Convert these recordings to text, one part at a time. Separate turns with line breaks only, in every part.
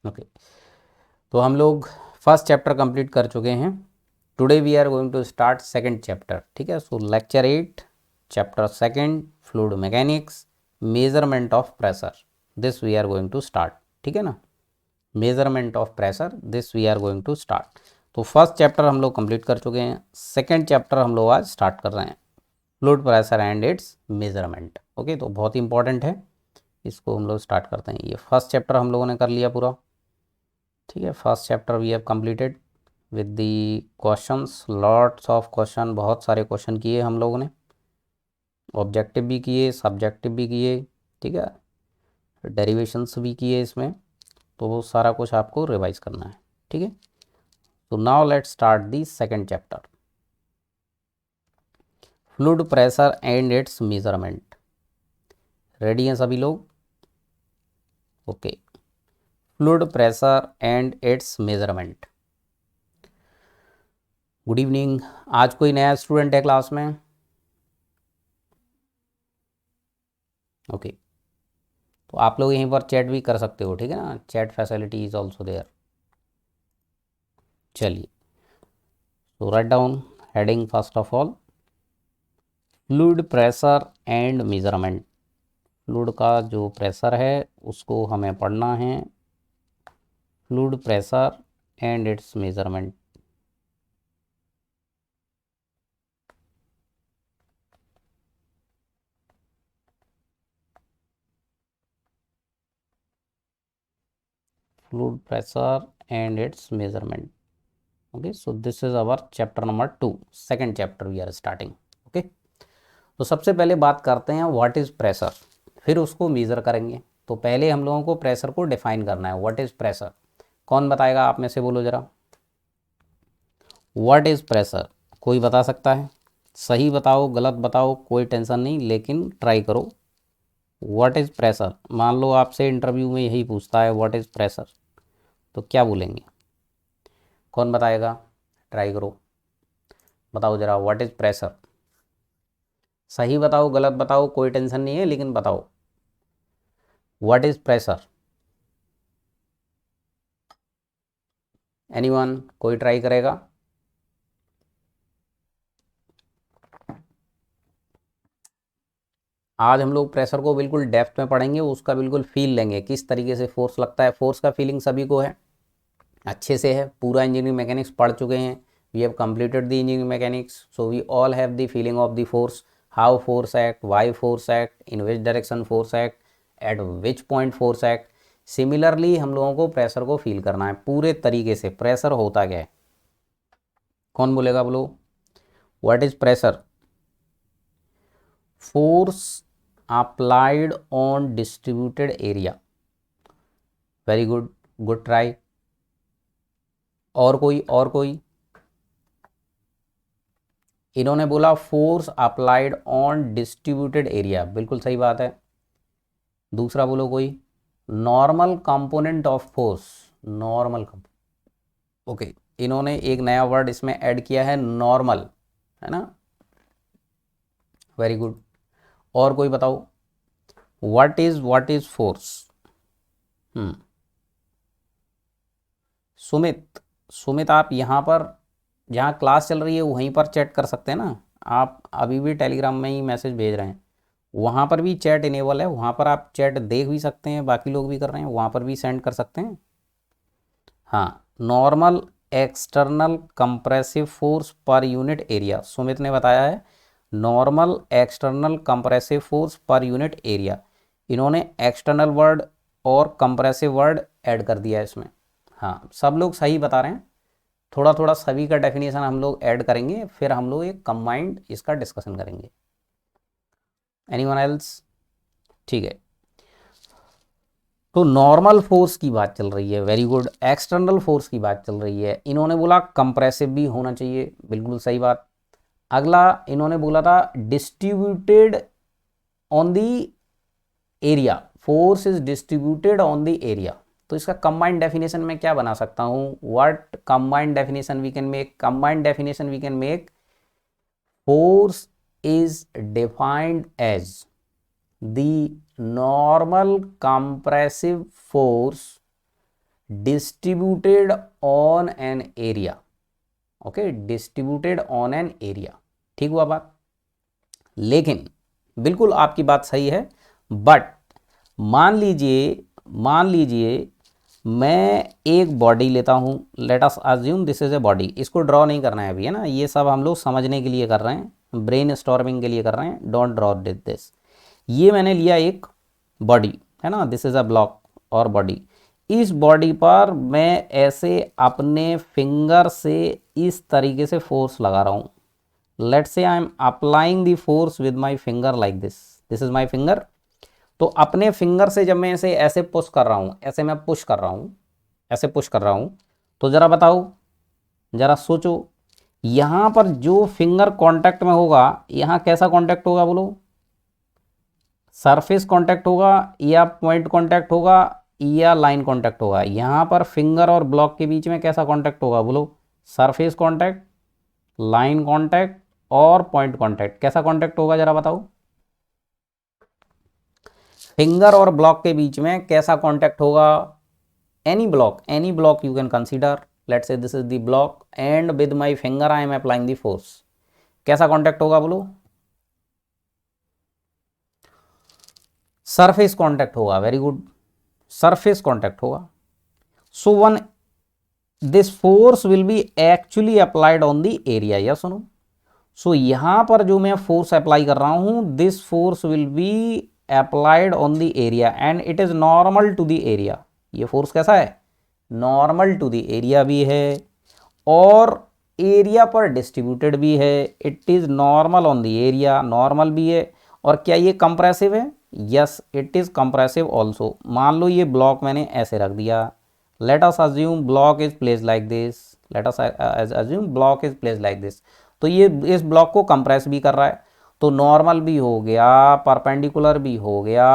Okay, तो हम लोग फर्स्ट चैप्टर कंप्लीट कर चुके हैं। Today we are going to start second chapter. ठीक है, so lecture 8 chapter second fluid mechanics, measurement of pressure, this we are going to start. ठीक है ना, measurement of pressure, this we are going to start. तो first chapter हम लोग complete कर चुके हैं, सेकंड चैप्टर हम लोग आज स्टार्ट कर रहे हैं, fluid pressure and its measurement. Okay, तो बहुत ही इंपॉर्टेंट है, इसको हम लोग स्टार्ट करते हैं। ये फर्स्ट चैप्टर हम लोगों ने कर लिया पूरा। ठीक है, first chapter we have completed with the questions, lots of question, बहुत सारे क्वेश्चन किए हम लोगों ने, ऑब्जेक्टिव भी किए, सब्जेक्टिव भी किए। ठीक है, डेरिवेशंस भी किए इसमें, तो वो सारा कुछ आपको रिवाइज करना है। ठीक है, तो now let's start the second chapter, fluid pressure and its measurement. Ready हैं सभी लोग? Okay, fluid pressure and its measurement. Good evening. आज कोई नया स्टूडेंट है क्लास में? ओके, तो आप लोग यहीं पर चैट भी कर सकते हो। ठीक है ना, chat facility is also there. चलिए, तो write down heading first of all, fluid pressure and measurement. Fluid का जो प्रेशर है उसको हमें पढ़ना है, fluid pressure and its measurement. Fluid pressure and its measurement. Okay, so this is our chapter number 2, second chapter we are starting. Okay, तो सबसे पहले बात करते हैं व्हाट इज़ प्रेशर, फिर उसको मेज़र करेंगे। तो पहले हम लोगों को प्रेशर को डिफाइन करना है, व्हाट इज़ प्रेशर। कौन बताएगा? आप में से बोलो ज़रा, व्हाट इज़ प्रेशर? कोई बता सकता है? सही बताओ, गलत बताओ, कोई टेंशन नहीं, लेकिन ट्राई करो। What is pressure? मान लो आपसे इंटरव्यू में यही पूछता है व्हाट इज़ प्रेशर, तो क्या बोलेंगे? कौन बताएगा? ट्राई करो, बताओ ज़रा, व्हाट इज़ प्रेशर। सही बताओ, गलत बताओ, कोई टेंशन नहीं है, लेकिन बताओ व्हाट इज़ प्रेशर। एनीवन, कोई ट्राई करेगा? आज हम लोग प्रेशर को बिल्कुल डेप्थ में पढ़ेंगे, उसका बिल्कुल फील लेंगे, किस तरीके से फोर्स लगता है। फोर्स का फीलिंग सभी को है, अच्छे से है, पूरा इंजीनियरिंग मैकेनिक्स पढ़ चुके हैं, we have completed the engineering mechanics, so we all have the feeling of the force, how force act, why force act, in which direction force act, at which point force act. Similarly हम लोगों को pressure को feel करना है पूरे तरीके से। Pressure होता क्या है? कौन बोलेगा? बोलो, what is pressure? Force applied on distributed area. Very good, good try. और कोई? और कोई? इन्होंने बोला force applied on distributed area, बिल्कुल सही बात है। दूसरा बोलो कोई? Normal component of force. Normal okay, इन्होंने एक नया वर्ड इसमें ऐड किया है, नॉर्मल, है ना? Very good. और कोई बताओ, व्हाट इज फोर्स? हम्म, सुमित, सुमित आप यहाँ पर जहाँ क्लास चल रही है वहीं पर चैट कर सकते हैं ना। आप अभी भी टेलीग्राम में ही मैसेज भेज रहे हैं, वहाँ पर भी चैट इनेबल है, वहाँ पर आप चैट देख भी सकते हैं, बाकी लोग भी कर रहे हैं, वहाँ पर भी सेंड कर सकते हैं। हाँ, normal external compressive force per unit area, Sumit ने बताया है, normal external compressive force per unit area. इन्होंने एक्सटर्नल वर्ड और कंप्रेसिव वर्ड ऐड कर दिया है इसमें। हाँ, सब लोग सही बता रहे हैं, थोड़ा थोड़ा सभी का डेफिनेशन हम लोग ऐड करेंगे, फिर हम लोग एक कंबाइंड इसका डिस्कशन करेंगे। Anyone else? ठीक है, तो नॉर्मल फोर्स की बात चल रही है, वेरी गुड। एक्सटर्नल फोर्स की बात चल रही है, इन्होंने बोला कंप्रेसिव भी होना चाहिए, बिल्कुल सही बात। अगला इन्होंने बोला था distributed on the area, force is distributed on the area. तो इसका कंबाइंड डेफिनेशन मैं क्या बना सकता हूँ? What combined definition we can make? Combined definition we can make, force is defined as the normal compressive force distributed on an area. Okay, distributed on an area, ठीक हुआ बात। लेकिन बिल्कुल आपकी बात सही है, बट मान लीजिए मैं एक बॉडी लेता हूँ, let us assume this is a body. इसको ड्रॉ नहीं करना है अभी, है ना, ये सब हम लोग समझने के लिए कर रहे हैं, ब्रेन स्टॉर्मिंग के लिए कर रहे हैं, डोंट ड्रॉ दिस। ये मैंने लिया एक बॉडी, है ना, दिस इज अ ब्लॉक और बॉडी। इस बॉडी पर मैं ऐसे अपने फिंगर से इस तरीके से फोर्स लगा रहा हूँ। Let's say I am applying the force with my finger like this, this is my finger. तो अपने फिंगर से जब मैं ऐसे ऐसे पुश कर रहा हूँ, ऐसे मैं पुश कर रहा हूँ, ऐसे पुश कर रहा हूँ, तो जरा बताओ, जरा सोचो, यहाँ पर जो फिंगर कांटेक्ट में होगा, यहाँ कैसा कांटेक्ट होगा बोलो? सरफेस कांटेक्ट होगा या पॉइंट कांटेक्ट होगा या लाइन कांटेक्ट होगा? यहाँ पर फिंगर और ब्लॉक के बीच में कैसा कांटेक्ट होगा बोलो? सरफेस कांटेक्ट, लाइन कांटेक्ट और पॉइंट कांटेक्ट। कैसा कांटेक्ट होगा जरा बताओ? फिंगर और ब्लॉक के बीच में कैसा कांटेक्ट होगा? any block you can consider, let's say this is the block and with my finger I am applying the force, कैसा कांटेक्ट होगा बोलो? सरफेस कांटेक्ट होगा, वेरी गुड, सरफेस कांटेक्ट होगा। So when this force will be actually applied on the area, yes no? सो यहां पर जो मैं फोर्स अप्लाई कर रहा हूं, this force will be applied on the area and it is normal to the area. ये फोर्स कैसा है? नॉर्मल टू द एरिया भी है और एरिया पर डिस्ट्रीब्यूटेड भी है। It is normal on the area, normal भी है। और क्या ये कंप्रेसिव है? Yes, it is compressive also. मान लो ये ब्लॉक मैंने ऐसे रख दिया, let us assume block is place like this, let us assume block is place like this. तो ये इस ब्लॉक को कंप्रेस भी कर रहा है, तो नॉर्मल भी हो गया, परपेंडिकुलर भी हो गया,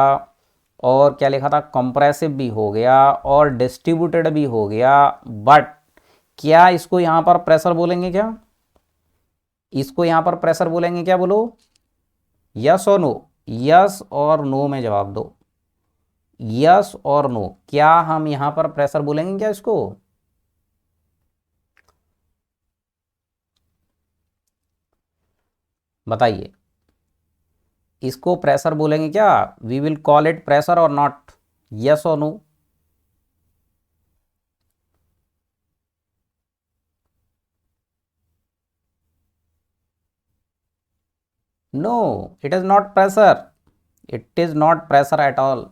और क्या लिखा था, कंप्रेसिव भी हो गया और डिस्ट्रीब्यूटेड भी हो गया। बट क्या इसको यहां पर प्रेशर बोलेंगे? क्या इसको यहां पर प्रेशर बोलेंगे? क्या बोलो, yes or no? Yes or no में जवाब दो, यस और नो। क्या हम यहां पर प्रेशर बोलेंगे क्या इसको? बताइए, इसको प्रेशर बोलेंगे क्या? We will call it pressure or not? Yes or no? No, it is not pressure, it is not pressure at all.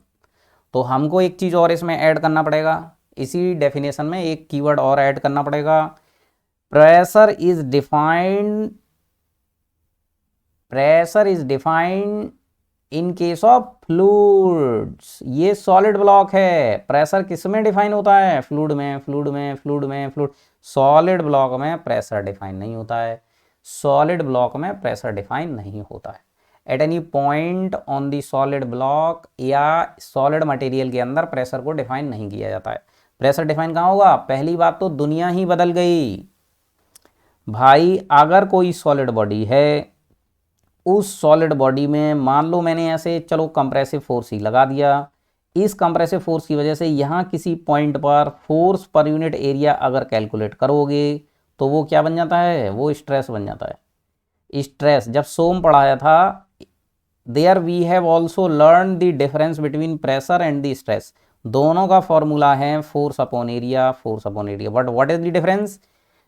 तो हमको एक चीज और इसमें ऐड करना पड़ेगा, इसी डेफिनेशन में एक कीवर्ड और ऐड करना पड़ेगा। Pressure is defined in case of fluids. ये सॉलिड ब्लॉक है, प्रेशर किस में डिफाइन होता है? फ्लूइड में, फ्लूइड में, फ्लूइड में, फ्लूइड। सॉलिड ब्लॉक में प्रेशर डिफाइन नहीं होता है, सॉलिड ब्लॉक में प्रेशर डिफाइन नहीं होता है। At any point on the solid block या सॉलिड मटेरियल के अंदर प्रेशर को डिफाइन नहीं किया जाता है। प्रेशर डिफाइन कहाँ होगा? पहली बात तो दुनिया ही बदल गई भाई। अगर कोई सॉलिड बॉडी है, उस सॉलिड बॉडी में मान लो मैंने ऐसे, चलो कंप्रेसिव फोर्स ही लगा दिया, इस कंप्रेसिव फोर्स की वजह से यहाँ किसी पॉइंट पर फोर्स पर यूनिट एरिया अगर कैलकुलेट करोगे तो वो क्या बन जाता है? वो स्ट्रेस बन जाता है। स्ट्रेस जब सोम पढ़ाया था, there we have also learn the difference between pressure and the stress. दोनों का फॉर्मूला है force upon area, force upon area. But what is the difference?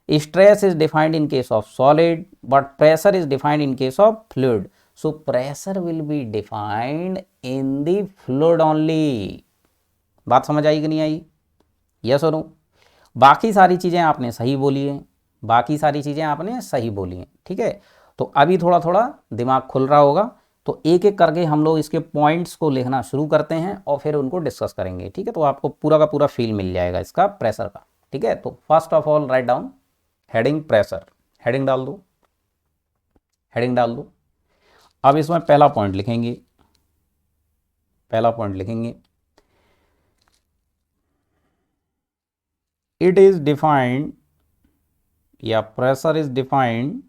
Stress is defined in case of solid, but pressure is defined in case of fluid. So pressure will be defined in the fluid only. बात समझ आई कि नहीं आई? Yes or no? बाकी सारी चीज़ें आपने सही बोली हैं, बाकी सारी चीज़ें आपने सही बोली हैं, ठीक है। तो अभी थोड़ा थोड़ा दिमाग खुल रहा होगा, तो एक एक करके हम लोग इसके पॉइंट्स को लिखना शुरू करते हैं और फिर उनको डिस्कस करेंगे, ठीक है। तो आपको पूरा का पूरा फील मिल जाएगा इसका प्रेशर का, ठीक है। तो first of all right down heading pressure, heading डाल दो, हेडिंग डाल दो। अब इसमें पहला पॉइंट लिखेंगे, पहला पॉइंट लिखेंगे, इट इज डिफाइंड या pressure is defined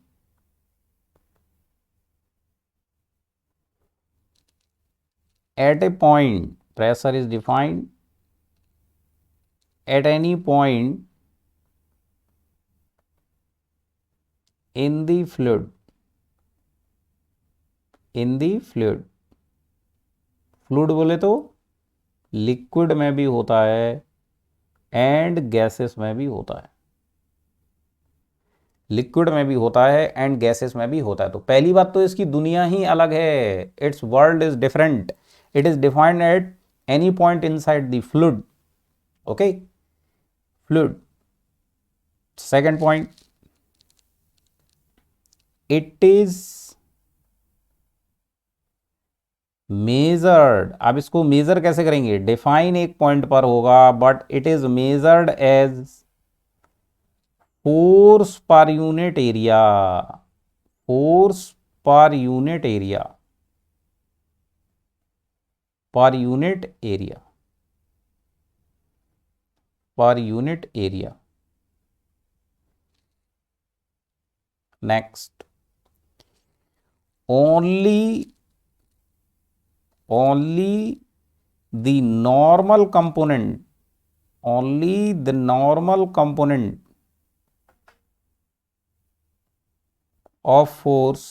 at a point, pressure is defined at any point in the fluid, fluid बोले तो लिक्विड में भी होता है एंड गैसेस में भी होता है, लिक्विड में भी होता है एंड गैसेस में भी होता है। तो पहली बात तो इसकी दुनिया ही अलग है, it's world is different, it is defined eight any point inside the fluid. Okay, fluid. Second point, it is measured. अब इसको मेजर कैसे करेंगे, डिफाइन एक पॉइंट पर होगा, but it is measured as force per unit area, force per unit area, per unit area, per unit area. Next, only the normal component, only the normal component of force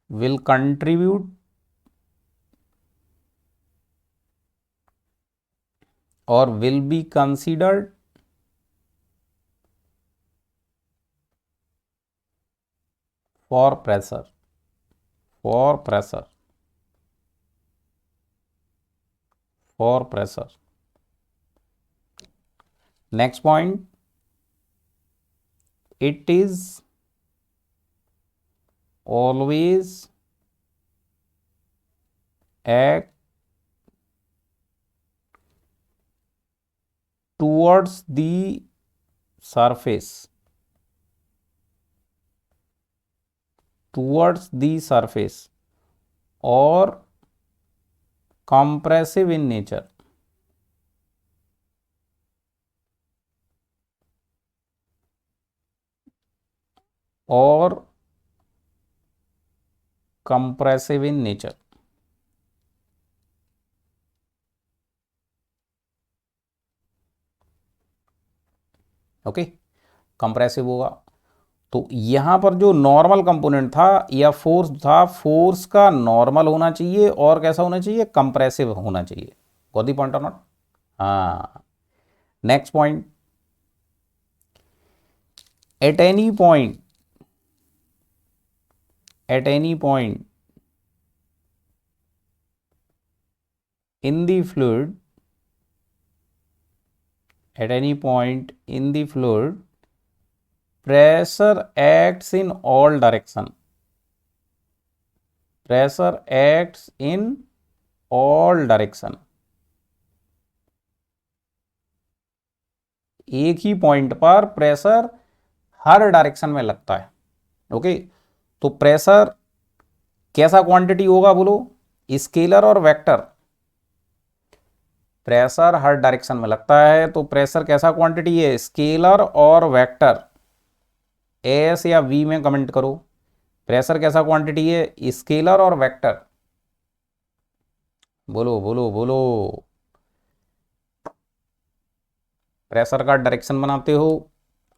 will contribute or will be considered for pressure, for pressure, for pressure. Next point, it is always act towards the surface, towards the surface or compressive in nature, or compressive in nature। Okay, compressive होगा। तो यहां पर जो normal component था या force था, force का normal होना चाहिए और कैसा होना चाहिए, कंप्रेसिव होना चाहिए। Got the point or not? हाँ। Next point, eight any point, at any point in the fluid, at any point in the fluid, pressure acts in all direction, pressure acts in all direction। एक ही point पर pressure हर direction में लगता है। Okay, तो pressure कैसा quantity होगा बोलो, स्केलर और वेक्टर। प्रेशर हर डायरेक्शन में लगता है तो प्रेशर कैसा क्वांटिटी है, स्केलर और वेक्टर। एस या वी में कमेंट करो, प्रेशर कैसा क्वांटिटी है, स्केलर और वेक्टर। बोलो बोलो बोलो। प्रेशर का डायरेक्शन बनाते हो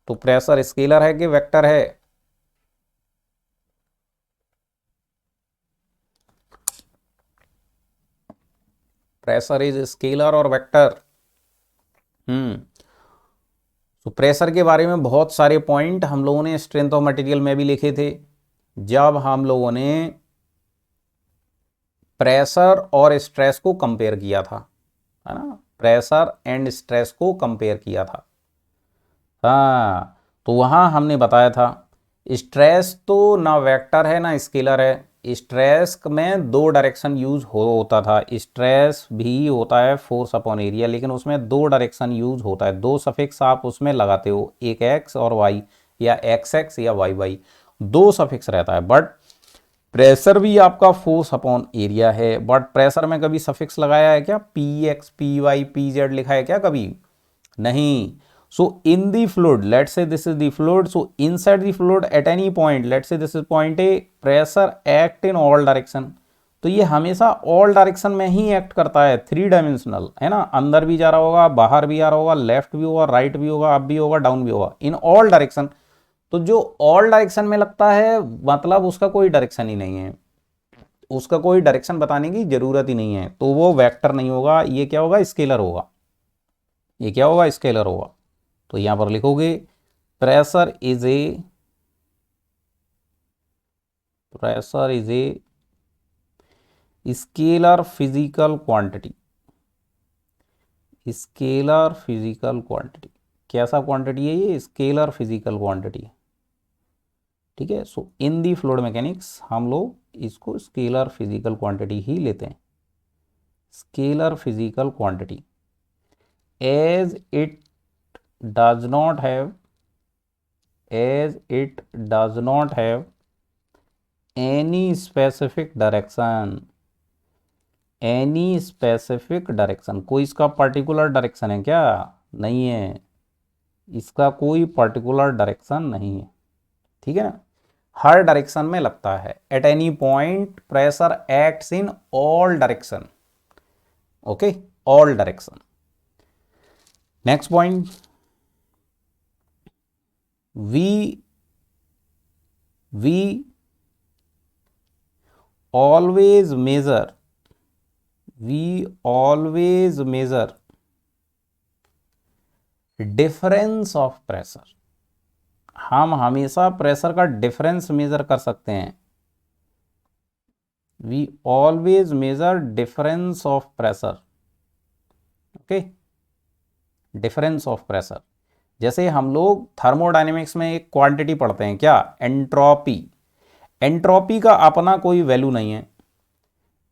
तो प्रेशर स्केलर है कि वेक्टर है? प्रेशर इज स्केलर और वेक्टर। तो प्रेशर के बारे में बहुत सारे पॉइंट हम लोगों ने स्ट्रेंथ ऑफ मटेरियल में भी लिखे थे, जब हम लोगों ने प्रेशर और स्ट्रेस को कंपेयर किया था, है ना, प्रेशर एंड स्ट्रेस को कंपेयर किया था। हाँ, तो वहाँ हमने बताया था स्ट्रेस तो ना वेक्टर है ना स्केलर है, स्ट्रेस में दो डायरेक्शन यूज होता था। स्ट्रेस भी होता है फोर्स अपॉन एरिया, लेकिन उसमें दो डायरेक्शन यूज होता है, दो सफिक्स आप उसमें लगाते हो, एक एक्स और वाई, या एक्स एक्स या वाई वाई, दो सफिक्स रहता है। बट प्रेशर भी आपका फोर्स अपॉन एरिया है, बट प्रेशर में कभी सफिक्स लगाया है क्या, P X P Y P Z लिखा है क्या कभी? नहीं। So in the fluid, let's say this is the fluid, so inside the fluid at any point, let's say this is point A, pressure act in all direction, तो ये हमेशा all direction में ही act करता है, 3 dimensional है ना, अंदर भी जा रहा होगा, बाहर भी आ रहा होगा, लेफ्ट भी होगा, राइट भी होगा, अप भी होगा, डाउन भी होगा, इन ऑल डायरेक्शन। तो जो ऑल डायरेक्शन में लगता है मतलब उसका कोई डायरेक्शन ही नहीं है, उसका कोई डायरेक्शन बताने की जरूरत ही नहीं है, तो वो वेक्टर नहीं होगा, ये क्या होगा, स्केलर होगा। ये क्या होगा, स्केलर होगा। तो यहां पर लिखोगे pressure is a scalar physical quantity. Scalar physical quantity कैसा क्वांटिटी है, ये स्केलर फिजिकल क्वांटिटी है। ठीक है, सो इन दी फ्लूइड मैकेनिक्स हम लोग इसको स्केलर फिजिकल क्वांटिटी ही लेते हैं। Scalar physical quantity as it does not have any specific direction. Any specific direction, कोई इसका पर्टिकुलर डायरेक्शन है क्या, नहीं है, इसका कोई पर्टिकुलर डायरेक्शन नहीं है। ठीक है ना, हर डायरेक्शन में लगता है। At any point pressure acts in all direction. Okay, all direction. Next point, we always measure difference of pressure. हम हमेशा प्रेशर का डिफरेंस मेजर कर सकते हैं। We always measure difference of pressure. Okay, difference of pressure. जैसे हम लोग thermodynamics में एक क्वांटिटी पढ़ते हैं क्या, एंट्रोपी। एंट्रोपी का अपना कोई वैल्यू नहीं है,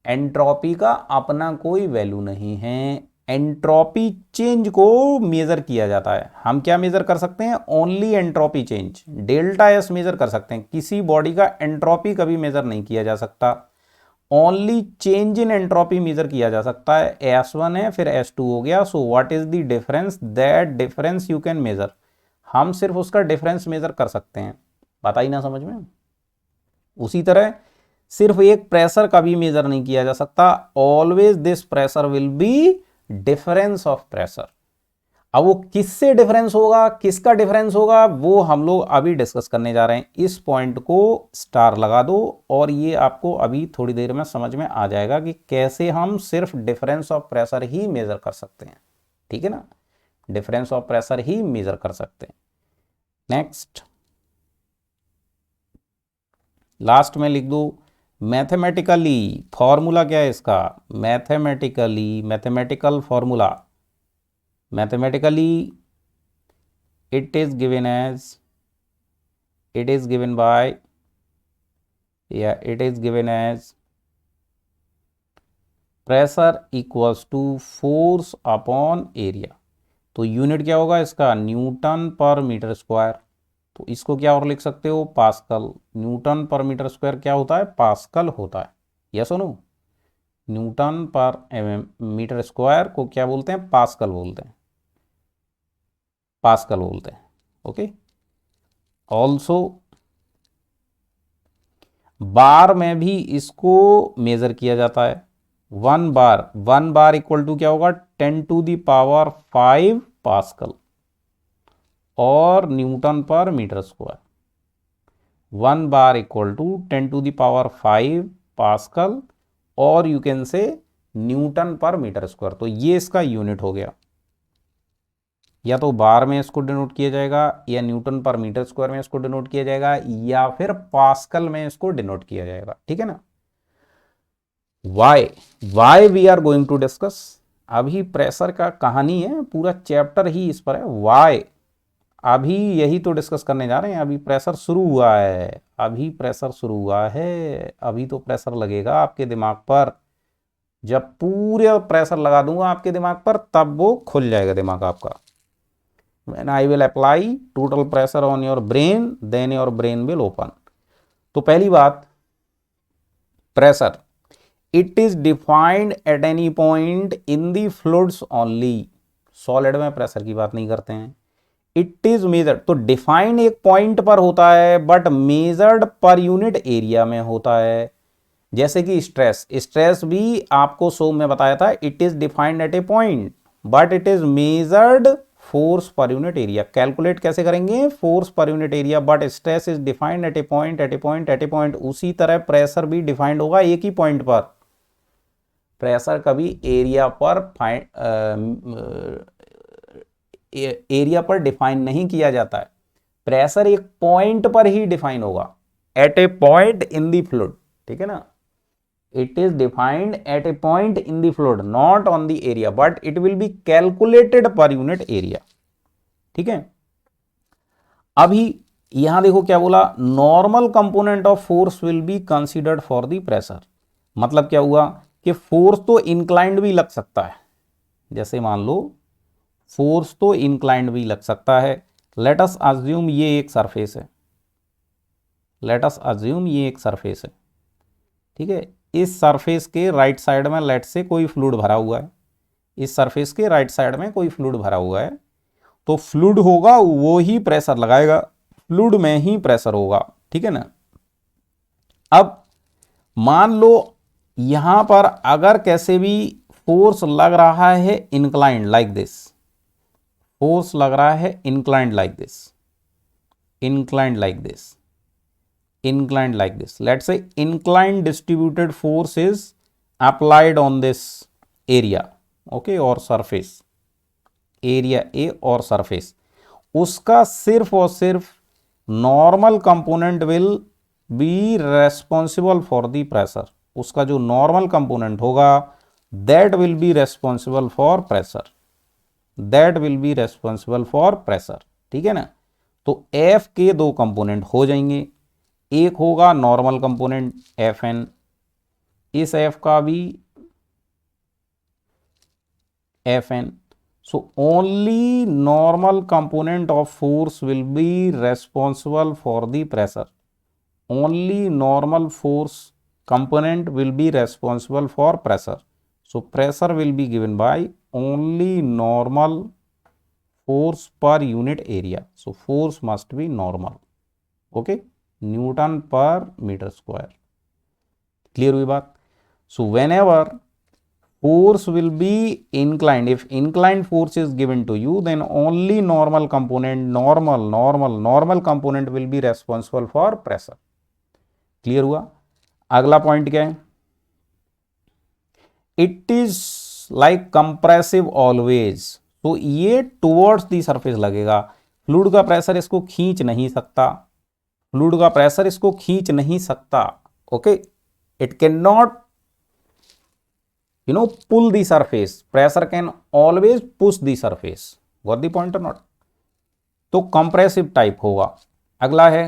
एंट्रोपी का अपना कोई वैल्यू नहीं है। एंट्रोपी चेंज को मेजर किया जाता है। हम क्या मेजर कर सकते हैं, only entropy change, delta S measure कर सकते हैं। किसी बॉडी का एंट्रोपी कभी मेजर नहीं किया जा सकता, only change in entropy measure किया जा सकता है। S1 है फिर S2 हो गया, so what is the difference, that difference you can measure. हम सिर्फ उसका डिफरेंस मेजर कर सकते हैं। बात आई ना समझ में। उसी तरह सिर्फ एक प्रेशर कभी मेजर नहीं किया जा सकता, always this pressure will B difference of pressure. अब वो किससे डिफरेंस होगा, किसका डिफरेंस होगा, वो हम लोग अभी डिस्कस करने जा रहे हैं। इस पॉइंट को स्टार लगा दो और ये आपको अभी थोड़ी देर में समझ में आ जाएगा कि कैसे हम सिर्फ डिफरेंस ऑफ प्रेशर ही मेजर कर सकते हैं। ठीक है ना, डिफरेंस ऑफ प्रेशर ही मेजर कर सकते हैं। नेक्स्ट, लास्ट में लिख दो मैथमेटिकली। फॉर्मूला क्या है इसका, mathematical formula. Mathematically it is given as pressure equals to force upon area. तो यूनिट क्या होगा इसका, न्यूटन पर मीटर स्क्वायर। तो इसको क्या और लिख सकते हो, pascal. Newton per metre square क्या होता है, पास्कल होता है। Yes or no, Newton per metre square को क्या बोलते हैं, पास्कल बोलते हैं, पास्कल बोलते हैं। ओके, ऑल्सो बार में भी इसको मेजर किया जाता है। 1 बार इक्वल टू क्या होगा, 10⁵ पास्कल और newton per metre square. 1 bar equal to 10⁵ pascal और you can say newton per metre square. तो ये इसका यूनिट हो गया। या तो बार में इसको डिनोट किया जाएगा, या न्यूटन पर मीटर स्क्वायर में इसको डिनोट किया जाएगा, या फिर पास्कल में इसको डिनोट किया जाएगा। ठीक है ना। Why we are going to discuss. अभी प्रेशर का कहानी है, पूरा चैप्टर ही इस पर है। वाई अभी यही तो डिस्कस करने जा रहे हैं। अभी प्रेशर शुरू हुआ है, अभी प्रेशर शुरू हुआ है, अभी तो प्रेशर लगेगा आपके दिमाग पर। जब पूरे प्रेशर लगा दूंगा आपके दिमाग पर तब वो खुल जाएगा दिमाग आपका। When I will apply total pressure on your brain, then your brain will open. तो पहली बात, pressure it is defined eight any point in the fluids only. Solid में प्रेशर की बात नहीं करते हैं। इट इज मेजर्ड, तो डिफाइंड एक पॉइंट पर होता है बट मेजर्ड पर यूनिट एरिया में होता है। जैसे कि स्ट्रेस, स्ट्रेस भी आपको शो में बताया था, it is defined at a point but it is measured force per unit area. Calculate कैसे करेंगे, force per unit area, but stress is defined at a point, at a point, at a point. उसी तरह pressure भी defined होगा एक ही point पर। Pressure कभी एरिया पर डिफाइन नहीं किया जाता है, प्रेशर एक पॉइंट पर ही डिफाइन होगा, at a point in the fluid, ठीक है ना। It is defined at a point in the fluid not on the area, but it will be calculated पर यूनिट एरिया, ठीक है। अभी यहां देखो क्या बोला, normal component of force will be considered for the pressure. मतलब क्या हुआ कि फोर्स तो इंक्लाइंड भी लग सकता है, जैसे मान लो फोर्स तो इंक्लाइंड भी लग सकता है। लेट अस अज्यूम ये एक सरफेस है, लेट अस अज्यूम ये एक सरफेस है, ठीक है। इस सरफेस के राइट साइड में लेट से कोई फ्लूइड भरा हुआ है, इस सरफेस के राइट साइड में कोई फ्लूइड भरा हुआ है, तो फ्लूइड होगा वो ही प्रेशर लगाएगा, फ्लूइड में ही प्रेशर होगा, ठीक है ना। अब मान लो यहां पर अगर कैसे भी फोर्स लग रहा है इंक्लाइंड लाइक दिस, फोर्स लग रहा है inclined like this, inclined like this, inclined like this, let's say inclined distributed force is applied on this area, okay, or surface, area A और surface, उसका सिर्फ और सिर्फ normal component will be responsible for the pressure. उसका जो normal component होगा that will be responsible for pressure, that will be responsible for pressure, ठीक है ना। तो F के दो कंपोनेंट हो जाएंगे, एक होगा नॉर्मल कंपोनेंट एफ एन, इस एफ का भी F N, so only normal component of force will be responsible for the pressure, only normal force component will be responsible for pressure, so pressure will be given by only normal force per unit area, so force must be normal, okay, newton per metre square. Clear हुई बात। So whenever force will be inclined, if inclined force is given to you then only normal component, normal component will be responsible for pressure. Clear हुआ। अगला point क्या है, it is like compressive always, तो ये towards the surface लगेगा, fluid का pressure इसको खींच नहीं सकता, फ्लूइड का प्रेशर इसको खींच नहीं सकता, okay, it can not pull the surface, pressure can always push the surface, got the point or not. तो कंप्रेसिव टाइप होगा। अगला है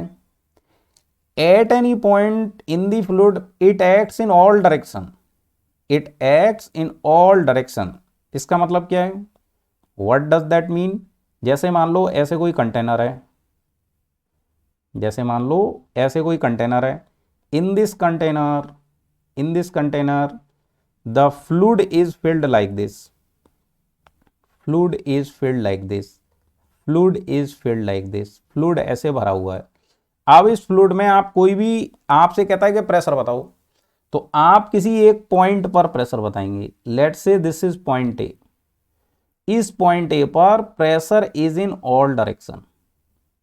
at any point in the fluid it acts in all direction, it acts in all direction. इसका मतलब क्या है, what does that mean. जैसे मान लो ऐसे कोई कंटेनर है, जैसे मान लो ऐसे कोई कंटेनर है, in this container the fluid is filled like this, fluid is filled like this, fluid is filled like this, fluid ऐसे भरा हुआ है। अब इस फ्लूइड में आप कोई भी आपसे कहता है कि प्रेशर बताओ, तो आप किसी एक पॉइंट पर प्रेशर बताएंगे, let's say this is point A, इस पॉइंट ए पर pressure is in all direction,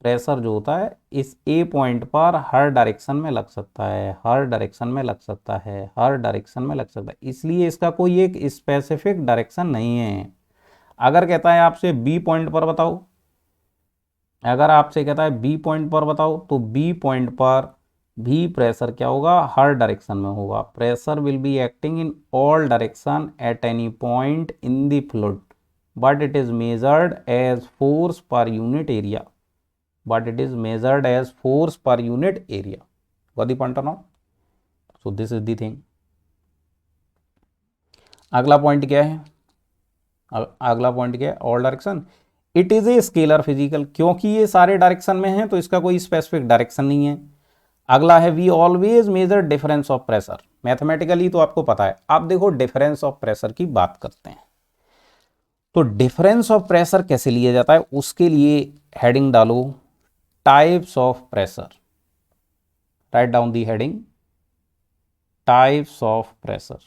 pressure जो होता है इस ए पॉइंट पर हर डायरेक्शन में लग सकता है, हर डायरेक्शन में लग सकता है, हर डायरेक्शन में लग सकता है, इसलिए इसका कोई एक स्पेसिफिक डायरेक्शन नहीं है। अगर कहता है आपसे बी पॉइंट पर बताओ, अगर आपसे कहता है बी पॉइंट पर बताओ, तो बी पॉइंट पर भी प्रेशर क्या होगा, हर डायरेक्शन में होगा। Pressure will be acting in all direction at any point in the fluid, but it is measured as force per unit area, but it is measured as force per unit area. Got the point or not? So this is the thing. अगला point क्या है, अगला point क्या है, all direction. It is a scalar physical, क्योंकि ये सारे direction में हैं तो इसका कोई स्पेसिफिक डायरेक्शन नहीं है। अगला है we always measure difference of pressure, mathematically तो आपको पता है। आप देखो डिफरेंस ऑफ प्रेशर की बात करते हैं, तो डिफरेंस ऑफ प्रेशर कैसे लिया जाता है, उसके लिए हेडिंग डालो types of pressure, write down the heading types of pressure.